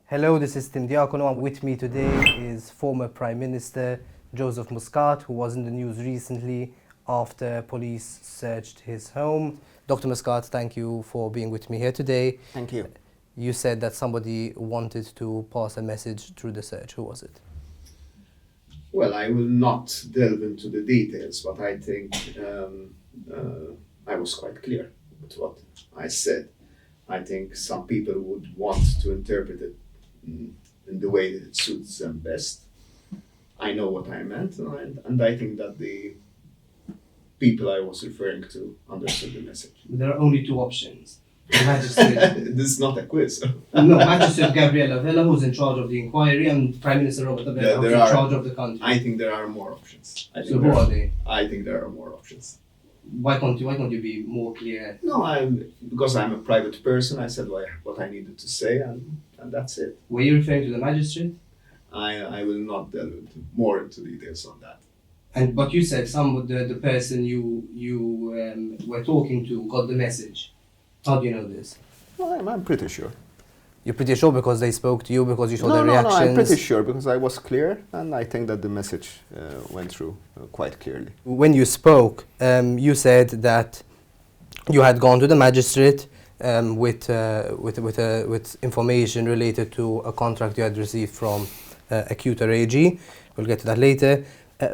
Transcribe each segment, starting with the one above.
Hello, this is Tim Diacono, and with me today is former Prime Minister Joseph Muscat, who was in the news recently after police searched his home. Dr. Muscat, thank you for being with me here today. Thank you. You said that somebody wanted to pass a message through the search. Who was it? Well, I will not delve into the details, but I think I was quite clear with what I said. I think some people would want to interpret it in the way that it suits them best. I know what I meant, and I think that the people I was referring to understood the message. There are only two options. The magistrate, This is not a quiz. no, Magistrate Gabriella Vella, who's in charge of the inquiry, and Prime Minister Robert Abela, who's in charge of the country. I think there are more options. So who are they? I think there are more options. Why can't you be more clear? No, because I'm a private person. I said what I needed to say, and that's it. Were you referring to the magistrate? I will not delve more into details on that. But you said the person you were talking to got the message. How do you know this? Well, I'm pretty sure. You're pretty sure because they spoke to you, because you saw their reactions? No, I'm pretty sure because I was clear and I think that the message went through quite clearly. When you spoke, you said that you had gone to the magistrate with information related to a contract you had received from Acuta AG. We'll get to that later.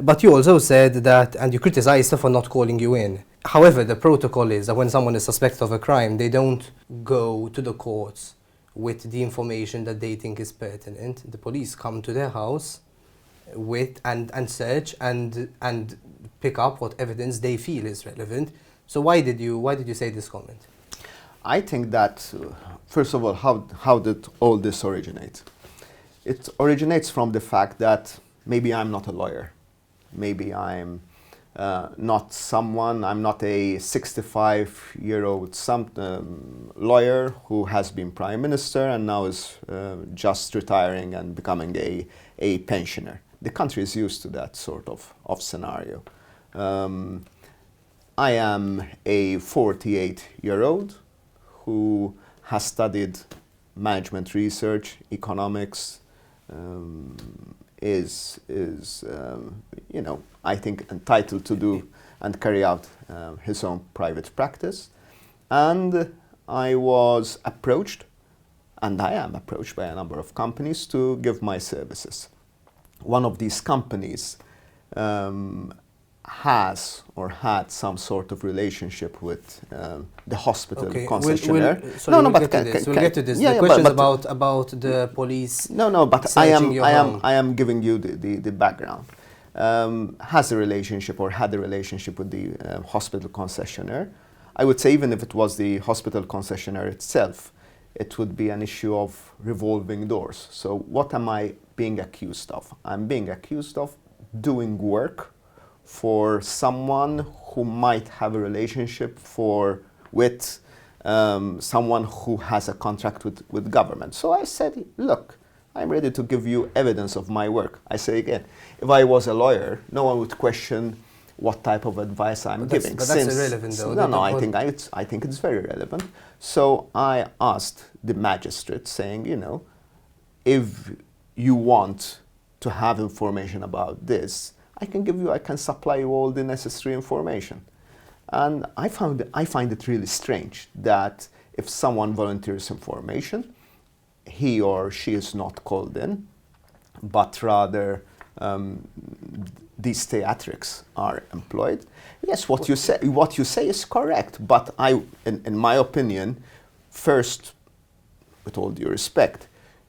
But you also said that, and you criticized her for not calling you in. However, the protocol is that when someone is suspected of a crime, they don't go to the courts with the information that they think is pertinent. The police come to their house with and search and pick up what evidence they feel is relevant. So why did you say this comment? I think that, first of all, how did all this originate? It originates from the fact that maybe I'm not a lawyer. Maybe I'm not a 65-year-old lawyer who has been prime minister and now is just retiring and becoming a pensioner. The country is used to that sort of scenario. I am a 48-year-old who has studied management research, economics, is I think entitled to do and carry out his own private practice. And I was approached, and I am approached by a number of companies to give my services. One of these companies has or had some sort of relationship with the hospital concessionaire. We'll get to this. Yeah, the question is about the police. No, but I am giving you the background. Has a relationship or had a relationship with the hospital concessionaire. I would say even if it was the hospital concessionaire itself, it would be an issue of revolving doors. So what am I being accused of? I'm being accused of doing work for someone who might have a relationship with someone who has a contract with government. So I said, look, I'm ready to give you evidence of my work. I say again, if I was a lawyer, no one would question what type of advice I'm giving. But that's irrelevant, though. No, I think it's very relevant. So I asked the magistrate, saying, if you want to have information about this, I can supply you all the necessary information. And I find it really strange that if someone volunteers information, he or she is not called in, but rather these theatrics are employed. Yes, what you say is correct, but in my opinion, first, with all due respect,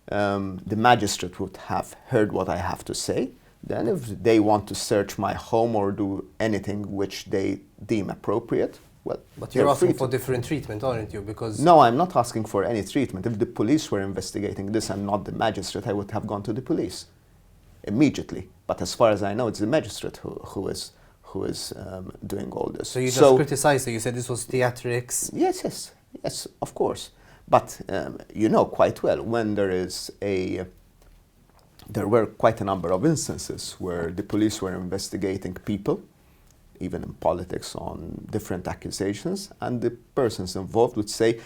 the magistrate would have heard what I have to say. Then if they want to search my home or do anything which they deem appropriate, well, but you're asking for different treatment, aren't you? Because no, I'm not asking for any treatment. If the police were investigating this and not the magistrate, I would have gone to the police immediately. But as far as I know, it's the magistrate who is doing all this. So you just criticized it. You said this was theatrics. Yes, of course. But you know quite well when there were quite a number of instances where the police were investigating people, even in politics, on different accusations, and the persons involved would say,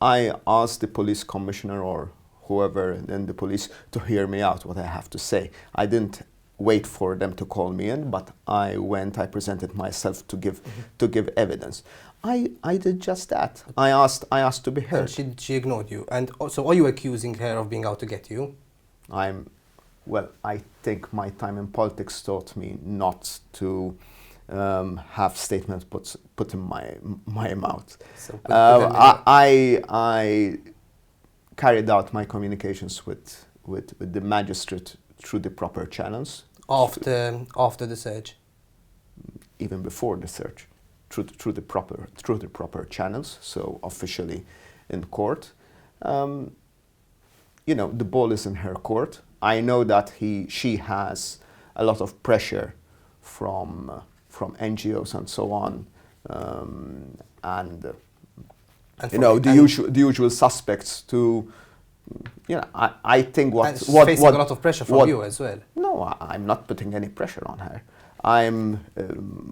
I asked the police commissioner or whoever in the police to hear me out, what I have to say. I didn't wait for them to call me in, but I presented myself to give evidence. I did just that. I asked to be heard. And she ignored you. And also, are you accusing her of being out to get you? I think my time in politics taught me not to have statements put in my mouth. So I carried out my communications with the magistrate through the proper channels. After the search? Even before the search, through the proper channels, so officially in court. The ball is in her court. I know that she has a lot of pressure from NGOs and so on, and the usual suspects to. I think she's facing a lot of pressure from you as well. No, I'm not putting any pressure on her.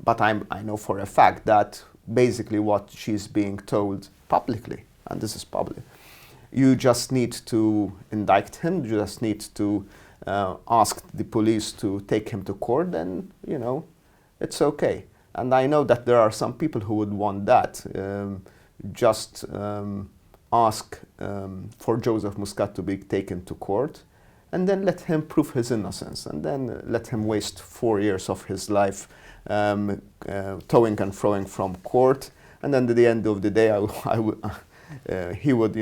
But I know for a fact that basically what she's being told publicly, and this is public, you just need to indict him. You just need to ask the police to take him to court. Then it's okay. And I know that there are some people who would want that. Ask for Joseph Muscat to be taken to court, and then let him prove his innocence, and then let him waste 4 years of his life toing and froing from court, and then at the end of the day, he would,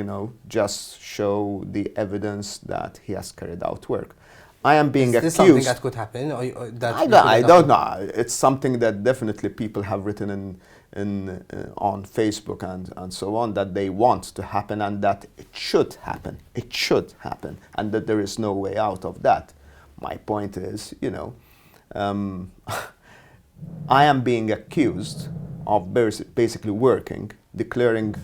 just show the evidence that he has carried out work. I am being accused. Is this something that could happen? I don't know. It's something that definitely people have written on Facebook and so on, that they want to happen, and that it should happen. It should happen, and that there is no way out of that. My point is, I am being accused of basically declaring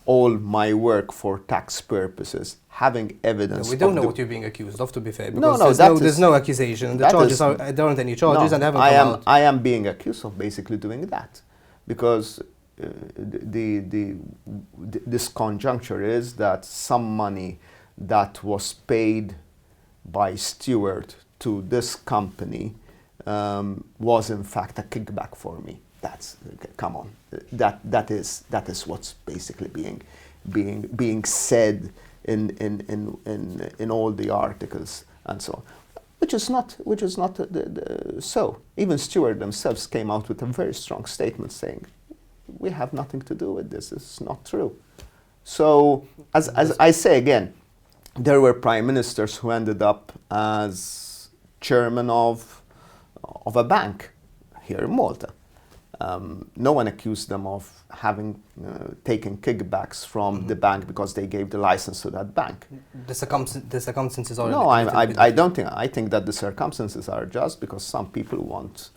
all my work for tax purposes, having evidence. We don't know what you're being accused of, to be fair, because there's no accusation. There aren't any charges, and haven't come out. I am being accused of basically doing that, because this conjuncture is that some money that was paid by Stewart to this company was in fact a kickback for me. Come on, that is what's basically being said in all the articles and so on, which is not so. Even Stewart themselves came out with a very strong statement saying, we have nothing to do with this. This is not true. So as I say again, there were prime ministers who ended up as chairman of a bank here in Malta. No one accused them of having taken kickbacks from the bank because they gave the license to that bank. The circumstances are... No, I don't think. I think that the circumstances are just because some people want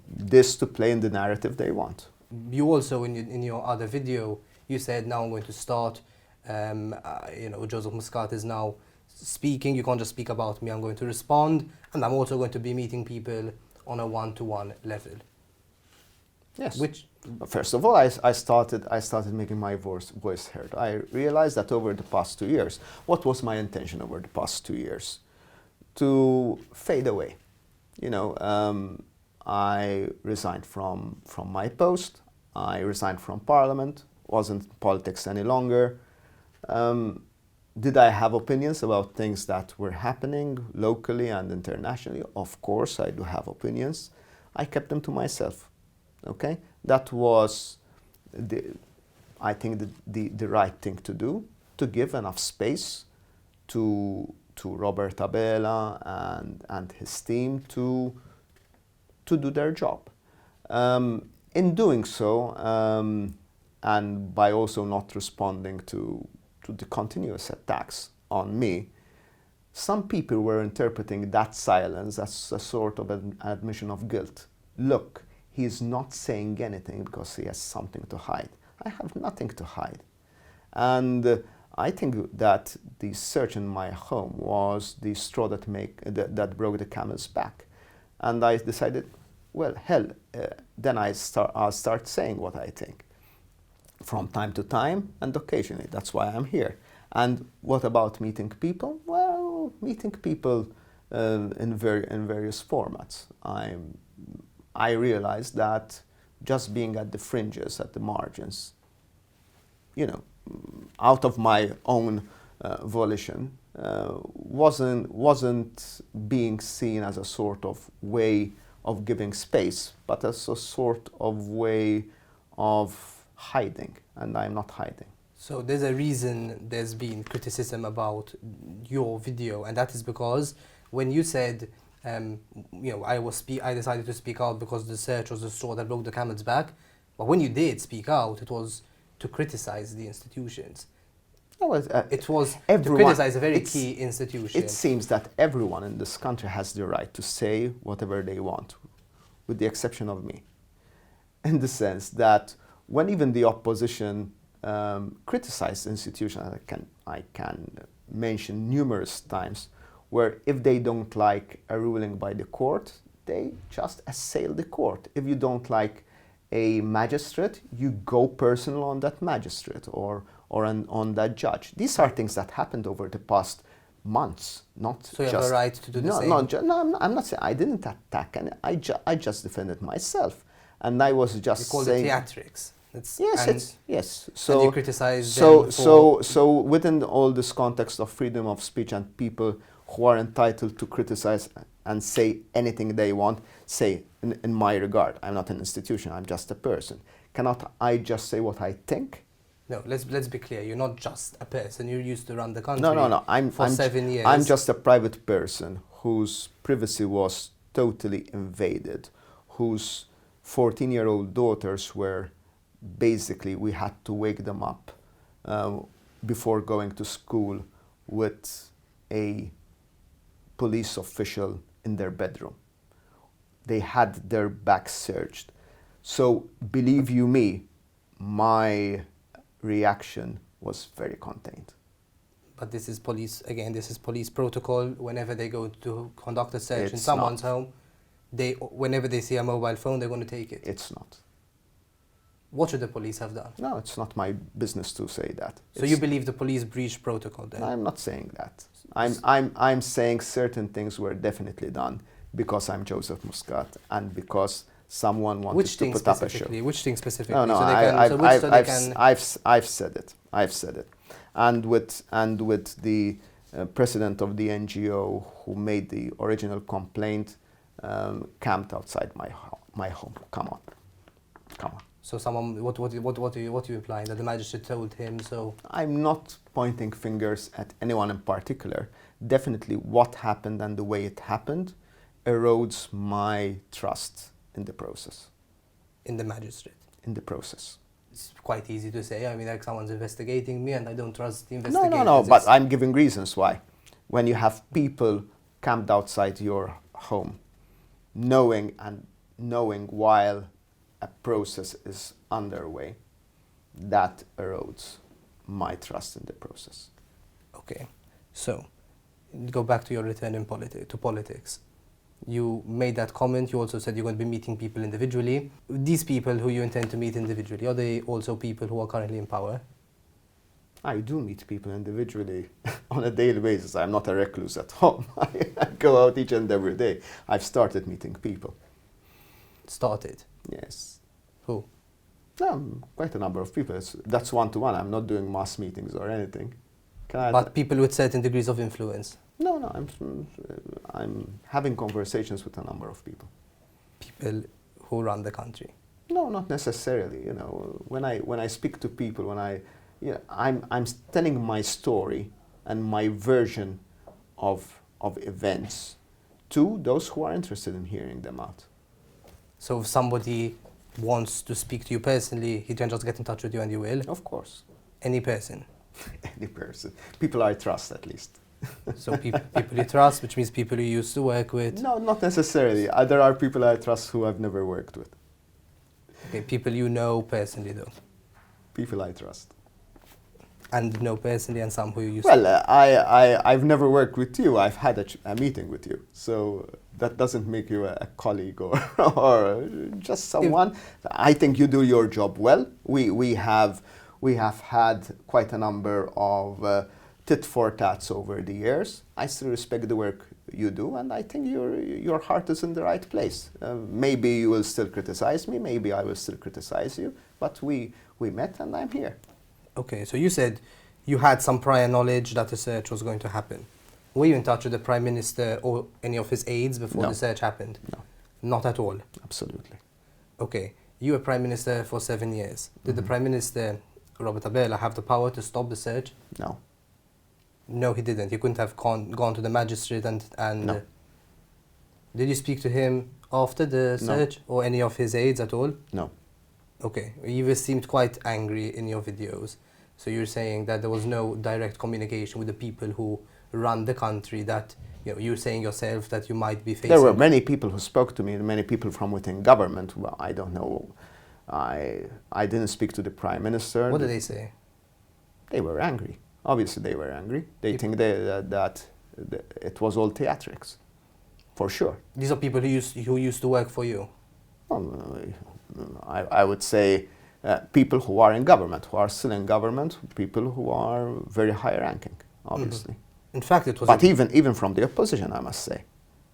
this to play in the narrative they want. You also, in your other video, you said, now I'm going to start, Joseph Muscat is now speaking. You can't just speak about me, I'm going to respond, and I'm also going to be meeting people on a one-to-one level. Yes. First of all, I started making my voice heard. I realized that over the past 2 years, what was my intention over the past 2 years? To fade away. I resigned from my post. I resigned from Parliament. Wasn't in politics any longer. Did I have opinions about things that were happening locally and internationally? Of course, I do have opinions. I kept them to myself. Okay, that was, I think, the right thing to do, to give enough space to Robert Abela and his team to do their job. In doing so, and by also not responding to the continuous attacks on me, some people were interpreting that silence as a sort of an admission of guilt. Look, he's not saying anything because he has something to hide. I have nothing to hide. And I think that the search in my home was the straw that broke the camel's back. And I decided, well, hell, then I'll start saying what I think. From time to time and occasionally. That's why I'm here. And what about meeting people? Well, meeting people in various formats. I realized that just being at the fringes, at the margins, you know, out of my own volition, wasn't being seen as a sort of way of giving space, but as a sort of way of hiding, and I'm not hiding. So there's a reason there's been criticism about your video, and that is because when you said, I decided to speak out because the search was the straw that broke the camel's back, but when you did speak out, it was to criticize the institutions. It was to criticize a very key institution. It seems that everyone in this country has the right to say whatever they want, with the exception of me. In the sense that when even the opposition criticized institutions, I can mention numerous times where if they don't like a ruling by the court, they just assail the court. If you don't like a magistrate, you go personal on that magistrate or on that judge. These are things that happened over the past months, not so you just... have a right to do the same? No, I'm not saying... I didn't attack, and I just defended myself. And I was just you call saying... it theatrics. Yes. So you criticize them so within all this context of freedom of speech and people who are entitled to criticize and say anything they want, say in my regard, I'm not an institution, I'm just a person. Cannot I just say what I think? No, let's be clear. You're not just a person. You used to run the country. No. I'm 7 years. I'm just a private person whose privacy was totally invaded, whose 14-year-old daughters were basically, we had to wake them up before going to school with a police official in their bedroom. They had their backs searched. So believe you me, my reaction was very contained. But this is police, again, this is police protocol. Whenever they go to conduct a search in someone's home, whenever they see a mobile phone, they're going to take it. It's not. What should the police have done? No, it's not my business to say that. So you believe the police breached protocol then? I'm not saying that. I'm saying certain things were definitely done because I'm Joseph Muscat and because someone wanted to put up a show. Which thing specifically? No, I've said it. I've said it. And with the president of the NGO who made the original complaint camped outside my home. Come on. So someone, what are you implying? That the magistrate told him so? I'm not pointing fingers at anyone in particular. Definitely what happened and the way it happened erodes my trust in the process. In the magistrate? In the process. It's quite easy to say. I mean, like someone's investigating me and I don't trust the investigators. No, but I'm giving reasons why. When you have people camped outside your home, knowing while a process is underway, that erodes my trust in the process. Okay, so go back to your return to politics. You made that comment. You also said you're going to be meeting people individually. These people who you intend to meet individually, are they also people who are currently in power? I do meet people individually on a daily basis. I'm not a recluse at home. I go out each and every day. I've started meeting people. Started? Yes. Who? Quite a number of people. That's one-to-one. I'm not doing mass meetings or anything. But people with certain degrees of influence? No, I'm having conversations with a number of people. People who run the country? No, not necessarily. You know, when I speak to people, I'm telling my story and my version of events to those who are interested in hearing them out. So if somebody wants to speak to you personally, he can just get in touch with you and you will? Of course. Any person? Any person. People I trust, at least. So people you trust, which means people you used to work with? No, not necessarily. There are people I trust who I've never worked with. Okay, people you know personally, though? People I trust. And know personally, and some who you used to... I've never worked with you. I've had a meeting with you. So that doesn't make you a colleague or just someone. I think you do your job well. We have had quite a number of tit for tats over the years. I still respect the work you do, and I think your heart is in the right place. Maybe you will still criticize me, maybe I will still criticize you, but we met and I'm here. Okay, so you said you had some prior knowledge that the search was going to happen. Were you in touch with the Prime Minister or any of his aides before No. the search happened? No, Not at all? absolutely. Okay, you were Prime Minister for 7 years. Did the Prime Minister, Robert Abela, have the power to stop the search? No, No, he didn't. He couldn't have gone to the magistrate and No. Did you speak to him after the No. search or any of his aides at all? no. Okay, you seemed quite angry in your videos. So you're saying that there was no direct communication with the people who run the country, that you're saying yourself that you might be facing... There were many people who spoke to me, many people from within government. Well, I don't know. I didn't speak to the Prime Minister. What did they say? They were angry. Obviously, they were angry. They think that it was all theatrics, for sure. These are people who used to work for you? I would say people who are in government, who are still in government, people who are very high ranking, obviously. In fact, it was... But even from the opposition, I must say.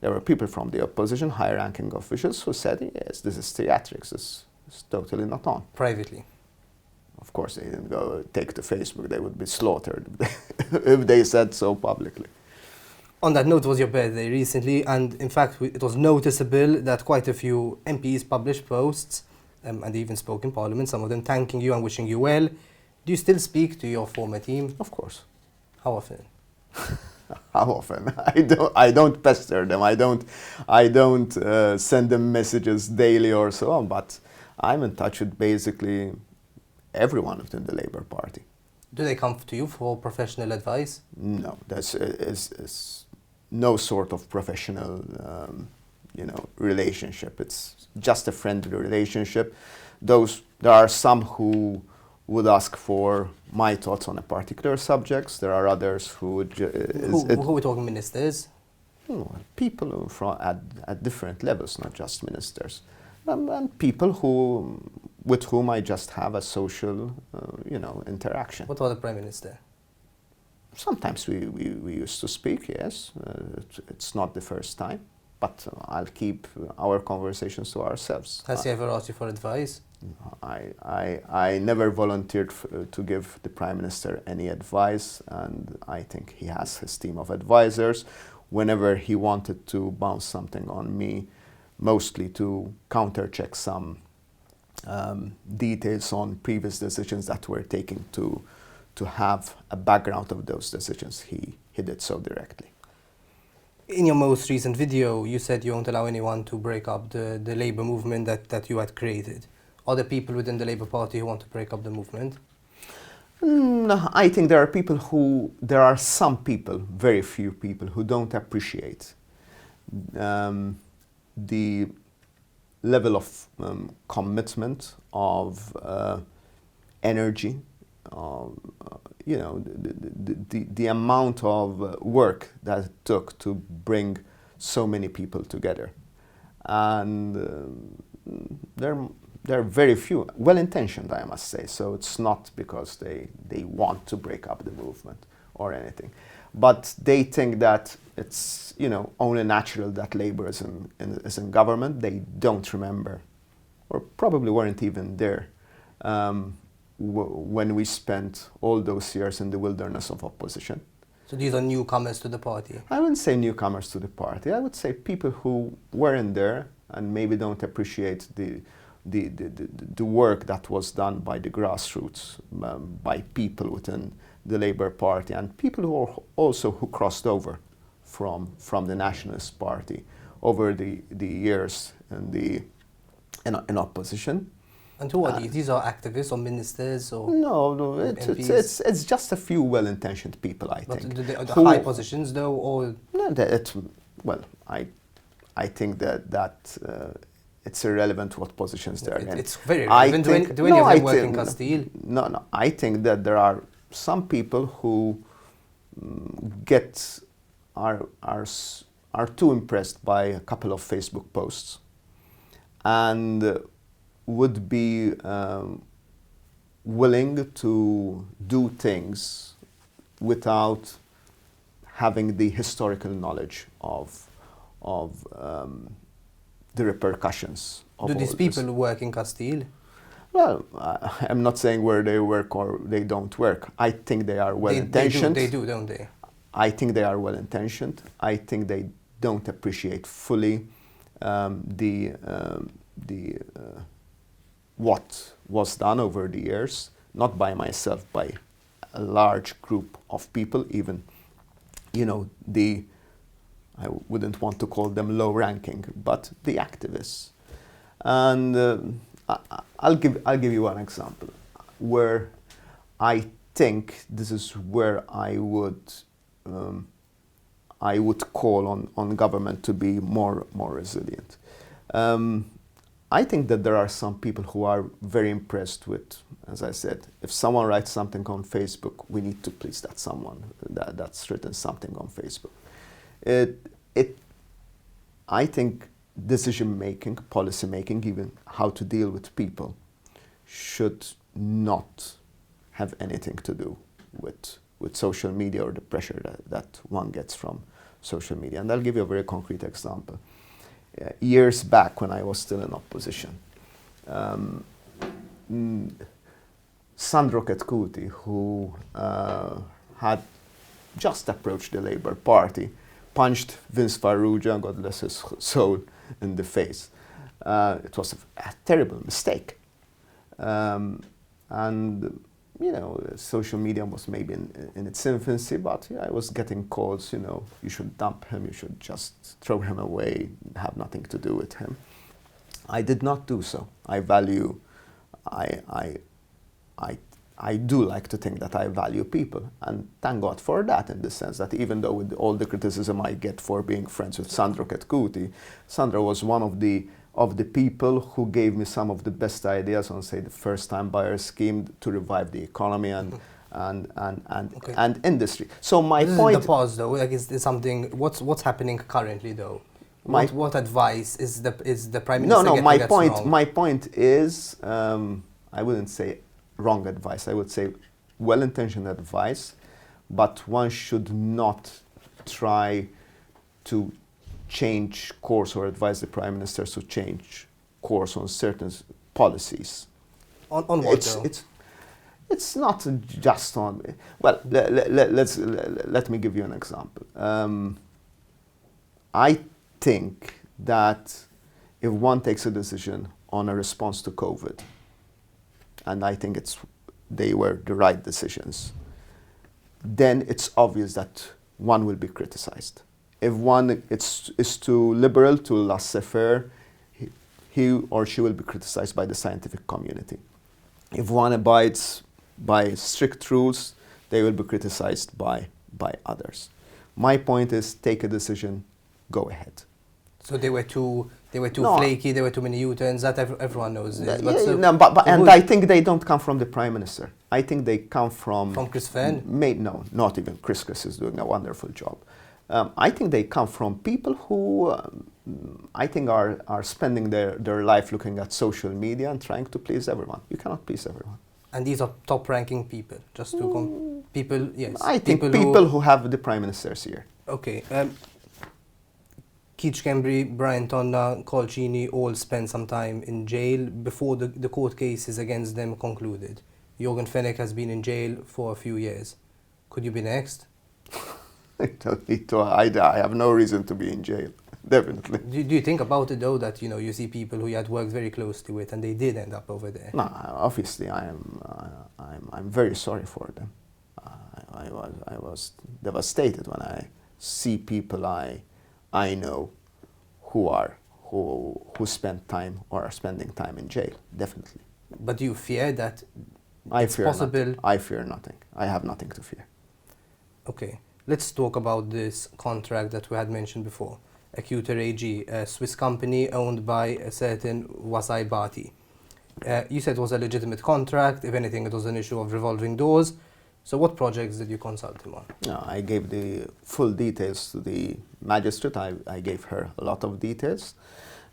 There were people from the opposition, high ranking officials, who said, yes, this is theatrics, this is totally not on. Privately? Of course, they didn't go take to Facebook, they would be slaughtered if they said so publicly. On that note, it was your birthday recently, and in fact, it was noticeable that quite a few MPs published posts, and they even spoke in Parliament, some of them thanking you and wishing you well. Do you still speak to your former team? Of course. How often? How often? I don't pester them. I don't send them messages daily or so on. But I'm in touch with basically everyone within the Labour Party. Do they come to you for professional advice? No, there's is no sort of professional, relationship. It's just a friendly relationship. There are some who would ask for my thoughts on a particular subjects. There are others who would... Who are we talking, ministers? People at different levels, not just ministers. And people with whom I just have a social, interaction. What about the Prime Minister? Sometimes we used to speak, yes. It's not the first time, but I'll keep our conversations to ourselves. Has he ever asked you for advice? I never volunteered to give the Prime Minister any advice, and I think he has his team of advisors. Whenever he wanted to bounce something on me, mostly to counter-check some details on previous decisions that were taken, to have a background of those decisions, he did so directly. In your most recent video, you said you won't allow anyone to break up the Labour movement that you had created. Are there people within the Labour Party who want to break up the movement? I think there are some people, very few people, who don't appreciate the level of commitment, of energy, the amount of work that it took to bring so many people together. And there are very few, well-intentioned, I must say, so it's not because they want to break up the movement or anything. But they think that it's only natural that Labour is in government. They don't remember, or probably weren't even there, when we spent all those years in the wilderness of opposition. So these are newcomers to the party? I wouldn't say newcomers to the party. I would say people who weren't there and maybe don't appreciate the work that was done by the grassroots, by people within the Labour Party, and people who crossed over from the Nationalist Party over the years in opposition. And who are these? These are activists or ministers or No, it's just a few well-intentioned people, I think. But the high positions, though, or no, I think that it's irrelevant what positions they're in. It's very relevant. Do any of them work in Castile? No. I think that there are some people who are too impressed by a couple of Facebook posts and would be willing to do things without having the historical knowledge of the repercussions of Do all these this. people work in Castile? Well, I'm not saying where they work or they don't work. I think they are well-intentioned. They do, don't they? I think they are well-intentioned. I think they don't appreciate fully what was done over the years, not by myself, by a large group of people, even, you know, I wouldn't want to call them low-ranking, but the activists. And I'll give you one example where I think this is where I would call on government to be more resilient. I think that there are some people who are very impressed with, as I said, if someone writes something on Facebook, we need to please that someone that's written something on Facebook. I think decision making, policy making, even how to deal with people, should not have anything to do with social media or the pressure that one gets from social media. And I'll give you a very concrete example. Years back, when I was still in opposition, Sandro Ketkuti, who had just approached the Labour Party, punched Vince Farrugia, God bless his soul, in the face. It was a terrible mistake. And, you know, social media was maybe in its infancy, but yeah, I was getting calls, you know, you should dump him, you should just throw him away, have nothing to do with him. I did not do so. I do like to think that I value people, and thank God for that, in the sense that even though with all the criticism I get for being friends with Sandro Ketkuti, Sandro was one of the people who gave me some of the best ideas on, say, the first-time buyer scheme to revive the economy and industry. So my point. This is the pause, though. Like, is something? What's happening currently, though? What advice is the Prime Minister? No. My point. Wrong? My point is, I wouldn't say wrong advice. I would say well-intentioned advice, but one should not try to change course or advise the Prime Minister to change course on certain policies. On what? It's not just on. Well, let me give you an example. I think that if one takes a decision on a response to COVID, and I think they were the right decisions, then it's obvious that one will be criticized. If one is too liberal, too laissez-faire, he or she will be criticized by the scientific community. If one abides by strict rules, they will be criticized by others. My point is, take a decision, go ahead. So they were too flaky, there were too many U-turns, that everyone knows this. And I think they don't come from the Prime Minister. I think they come from Chris Fenn? No, not even Chris. Chris is doing a wonderful job. I think they come from people who I think are spending their life looking at social media and trying to please everyone. You cannot please everyone. And these are top-ranking people, just to people, yes. I think people who have the Prime Minister's ear. Okay. Keith Schembri, Brian Tonna, Colcini all spent some time in jail before the court cases against them concluded. Jorgen Fenech has been in jail for a few years. Could you be next? I don't need to. I have no reason to be in jail, definitely. Do you think about it, though, that you see people who you had worked very closely with and they did end up over there? No, obviously I'm very sorry for them. I was devastated when I see people I know who spend time or are spending time in jail, definitely. But do you fear that it's possible? Nothing. I fear nothing. I have nothing to fear. Okay, let's talk about this contract that we had mentioned before. Acuter AG, a Swiss company owned by a certain Wasai Bati. You said it was a legitimate contract. If anything, it was an issue of revolving doors. So what projects did you consult him on? No, I gave the full details to the magistrate. I gave her a lot of details.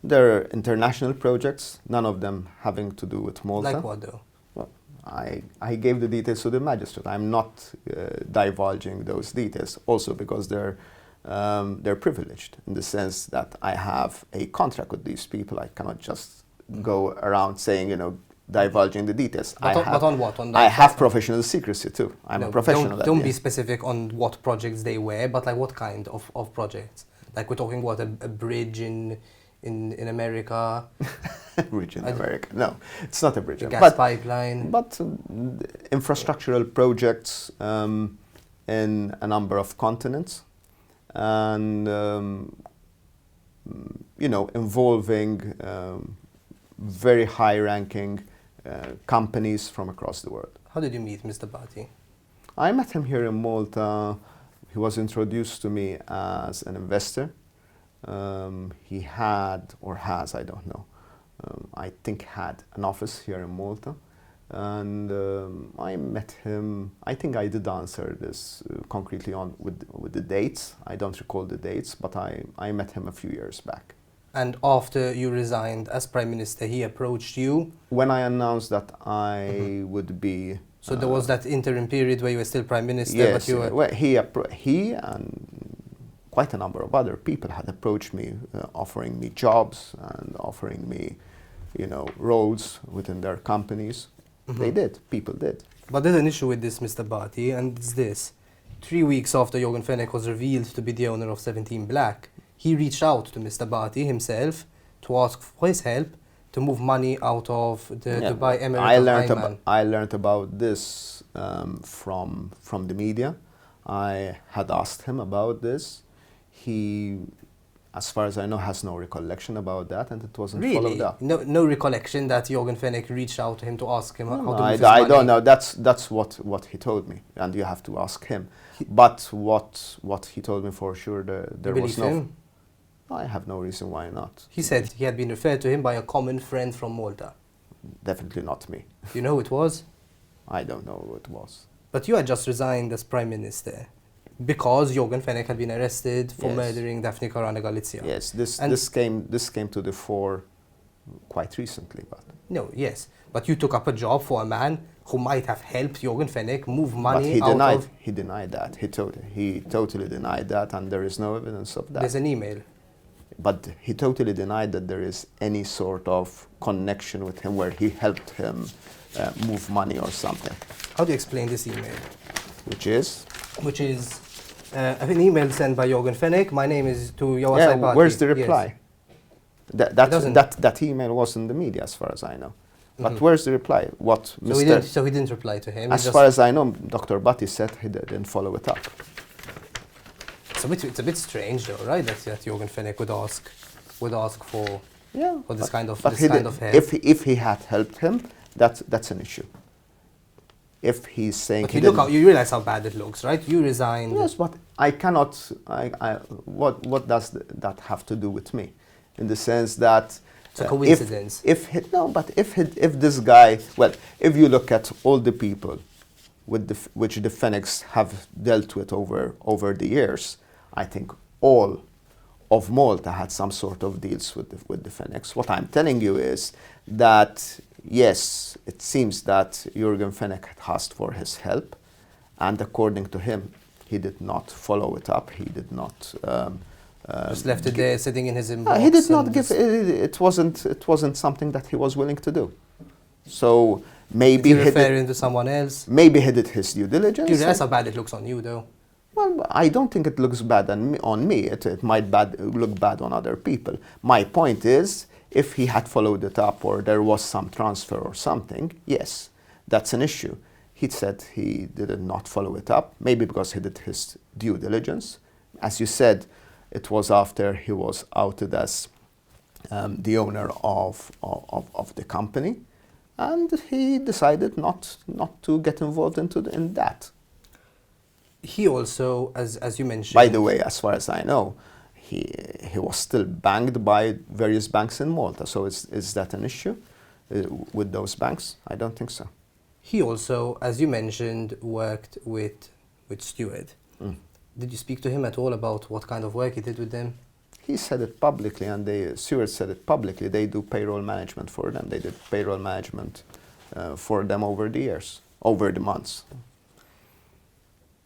There are international projects, none of them having to do with Malta. Like what, though? Well, I gave the details to the magistrate. I'm not divulging those details, also because they're privileged in the sense that I have a contract with these people. I cannot just go around saying, divulging the details. But on what? On I have professional secrecy too. I'm a professional. Don't be specific on what projects they were, but like what kind of projects? Like we're talking what, a bridge in America? Bridge in America? No, it's not a bridge. A gas pipeline? But infrastructural projects in a number of continents, and involving very high-ranking companies from across the world. How did you meet Mr. Bhatti? I met him here in Malta. He was introduced to me as an investor. He had, or has, I don't know, I think had an office here in Malta. And I met him. I think I did answer this concretely with the dates. I don't recall the dates, but I met him a few years back. And after you resigned as Prime Minister, he approached you? When I announced that I would be... So there was that interim period where you were still Prime Minister? Yes, but you were well, he and quite a number of other people had approached me, offering me jobs and offering me, roles within their companies. They did. People did. But there's an issue with this, Mr. Bhatti, and it's this. 3 weeks after Jorgen Fenech was revealed to be the owner of 17 Black, he reached out to Mr. Bhatti himself to ask for his help to move money out of the Dubai Emirates. I learned about this from the media. I had asked him about this. He, as far as I know, has no recollection about that, and it wasn't followed up. No recollection that Jorgen Fenech reached out to him to ask him how to move his I money? don't know. That's what he told me, and you have to ask him. But what he told me for sure, there was no... Him? I have no reason why not. He said he had been referred to him by a common friend from Malta. Definitely not me. You know who it was? I don't know who it was. But you had just resigned as Prime Minister because Jorgen Fenech had been arrested for murdering Daphne Caruana Galizia. Yes, this came to the fore quite recently, but... No, yes. But you took up a job for a man who might have helped Jorgen Fenech move money But he denied that. He totally denied that, and there is no evidence of that. There's an email. But he totally denied that there is any sort of connection with him where he helped him move money or something. How do you explain this email? Which is an email sent by Jorgen Fenech. My name is to Joseph Muscat. Where's the reply? Yes. That email was in the media, as far as I know. But where's the reply? So he didn't reply to him. As far as I know, Dr. Bhatti said he didn't follow it up. It's a bit strange, though, right? That Jorgen Fenech would ask for this kind of help. If he had helped him, that's an issue. If he's saying, but you realize how bad it looks, right? You resigned. Yes, but I cannot. What does that have to do with me? In the sense that it's a coincidence. If this guy, well, if you look at all the people which the Fenechs have dealt with over the years, I think all of Malta had some sort of deals with the Fenechs. What I'm telling you is that yes, it seems that Jorgen Fenech had asked for his help, and according to him, he did not follow it up. He did not. Just left it there, sitting in his inbox. He did not give. It wasn't something that he was willing to do. So maybe he referring to someone else. Maybe he did his due diligence. You realize how bad it looks on you, though. Well, I don't think it looks bad on me. It might look bad on other people. My point is, if he had followed it up or there was some transfer or something, yes, that's an issue. He said he did not follow it up, maybe because he did his due diligence. As you said, it was after he was outed as the owner of the company, and he decided not to get involved in that. He also, as you mentioned... By the way, as far as I know, he was still banked by various banks in Malta. So is that an issue with those banks? I don't think so. He also, as you mentioned, worked with Stewart. Did you speak to him at all about what kind of work he did with them? He said it publicly, and Stewart said it publicly. They do payroll management for them. They did payroll management for them over the years, over the months.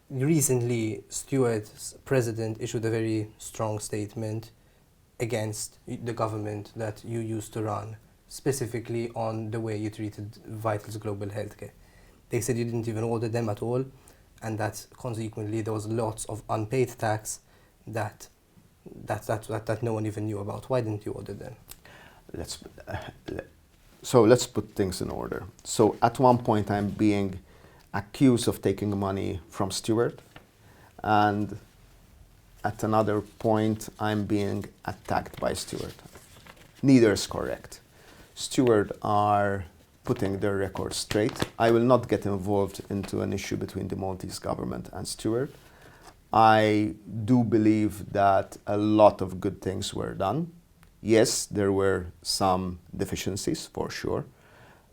Recently, Stewart's president issued a very strong statement against the government that you used to run, specifically on the way you treated Vital's Global Healthcare. They said you didn't even audit them at all, and that consequently there was lots of unpaid tax that no one even knew about. Why didn't you audit them? So let's put things in order. So at one point I'm being accused of taking money from Stewart, and at another point I'm being attacked by Stewart. Neither is correct. Stewart are putting their record straight. I will not get involved into an issue between the Maltese government and Stewart. I do believe that a lot of good things were done. Yes, there were some deficiencies, for sure.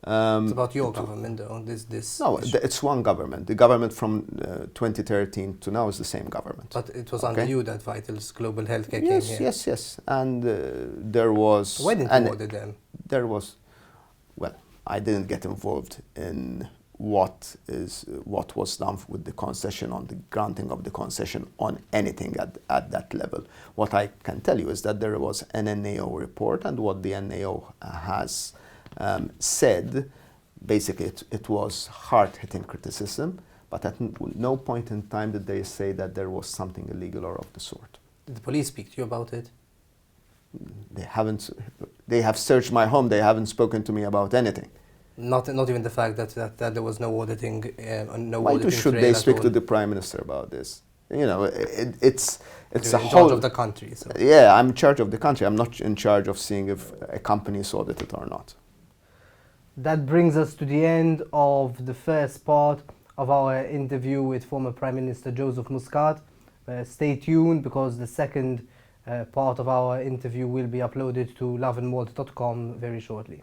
It's about your government, though. No, it's one government. The government from 2013 to now is the same government. But it was under you that Vital's Global Healthcare Yes, came here. yes. And there was... Why didn't you audit them? There was... Well, I didn't get involved in what was done with the concession, on the granting of the concession, on anything at that level. What I can tell you is that there was an NAO report, and what the NAO has said, basically it was hard-hitting criticism, but at no point in time did they say that there was something illegal or of the sort. Did the police speak to you about it? They haven't. They have searched my home. They haven't spoken to me about anything. Not even the fact that there was no auditing, no Why auditing should trail they at speak all? to the Prime Minister about this? You know, it's You're a in whole... charge of the country. So. Yeah, I'm in charge of the country. I'm not in charge of seeing if a company is audited or not. That brings us to the end of the first part of our interview with former Prime Minister Joseph Muscat. Stay tuned, because the second part of our interview will be uploaded to lovinmalta.com very shortly.